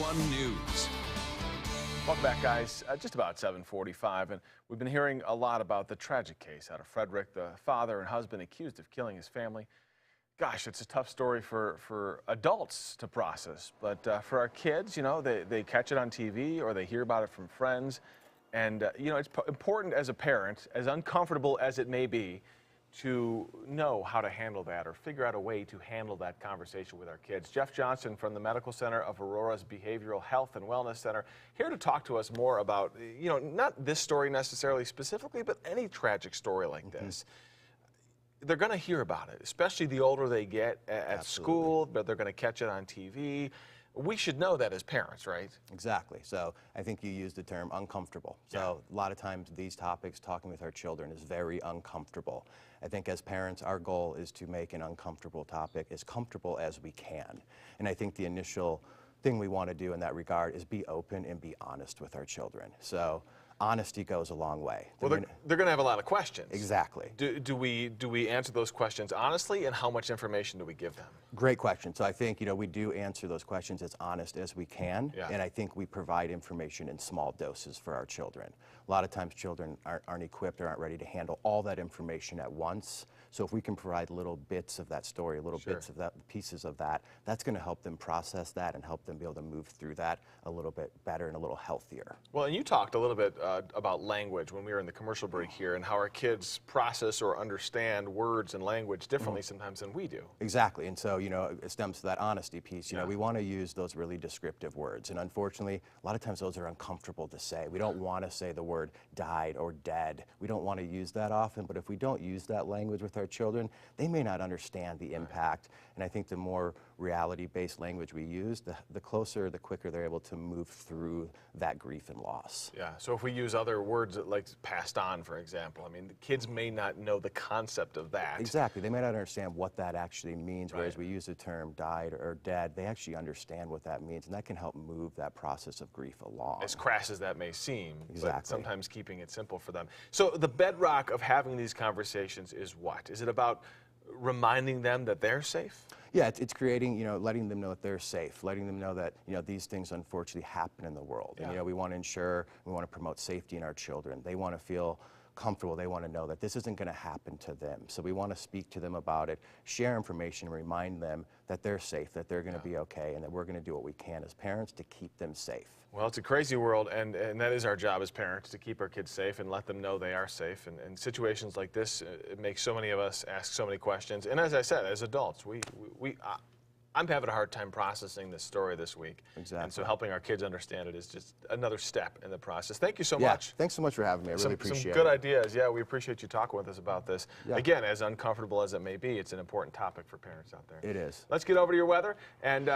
1 News. Welcome back, guys. Just about 7:45, and we've been hearing a lot about the tragic case out of Frederick, the father and husband accused of killing his family. Gosh, it's a tough story for adults to process, but for our kids, you know, they catch it on TV or they hear about it from friends, and you know, it's important as a parent, as uncomfortable as it may be, to know how to handle that or figure out a way to handle that conversation with our kids. Jeff Johnson from the Medical Center of Aurora's Behavioral Health and Wellness Center, here to talk to us more about, you know, not this story necessarily specifically, but any tragic story like this. They're going to hear about it, especially the older they get at school, but they're going to catch it on TV. We should know that as parents, right? Exactly. So I think you used the term uncomfortable. So a lot of times these topics, talking with our children, is very uncomfortable. I think as parents, our goal is to make an uncomfortable topic as comfortable as we can. And I think the initial thing we want to do in that regard is be open and be honest with our children. So honesty goes a long way. Well, they're going to have a lot of questions. Exactly. Do we answer those questions honestly, and how much information do we give them? Great question. So I think, you know, we do answer those questions as honest as we can, and I think we provide information in small doses for our children. A lot of times children aren't equipped or aren't ready to handle all that information at once. So if we can provide little bits of that story, little bits of that, pieces of that, that's going to help them process that and help them be able to move through that a little bit better and a little healthier. Well, and you talked a little bit about language when we were in the commercial break here, and how our kids process or understand words and language differently sometimes than we do. Exactly. And so, you know, it stems to that honesty piece. You know, we want to use those really descriptive words. And unfortunately, a lot of times those are uncomfortable to say. We don't want to say the word died or dead. We don't want to use that often. But if we don't use that language with our children, they may not understand the impact. And I think the more reality-based language we use, the closer, the quicker they're able to move through that grief and loss. Yeah, so if we use other words like passed on, for example, I mean, the kids may not know the concept of that. Exactly. They may not understand what that actually means, whereas we use the term died or dead, they actually understand what that means, and that can help move that process of grief along. As crass as that may seem, exactly. But sometimes keeping it simple for them. So the bedrock of having these conversations is what? Is it about reminding them that they're safe? Yeah, it's creating, you know, letting them know that they're safe, letting them know that, you know, these things unfortunately happen in the world. And, you know, we want to ensure, we want to promote safety in our children. They want to feel comfortable. They want to know that this isn't going to happen to them. So we want to speak to them about it, share information, remind them that they're safe, that they're going to be okay, and that we're going to do what we can as parents to keep them safe. Well, it's a crazy world, and that is our job as parents, to keep our kids safe and let them know they are safe. And situations like this, it makes so many of us ask so many questions. And as I said, as adults, I'm having a hard time processing this story this week. Exactly. And so helping our kids understand it is just another step in the process. Thank you so much. Thanks so much for having me. I really appreciate it. Some good ideas. Yeah, we appreciate you talking with us about this. Again, as uncomfortable as it may be, it's an important topic for parents out there. It is. Let's get over to your weather, and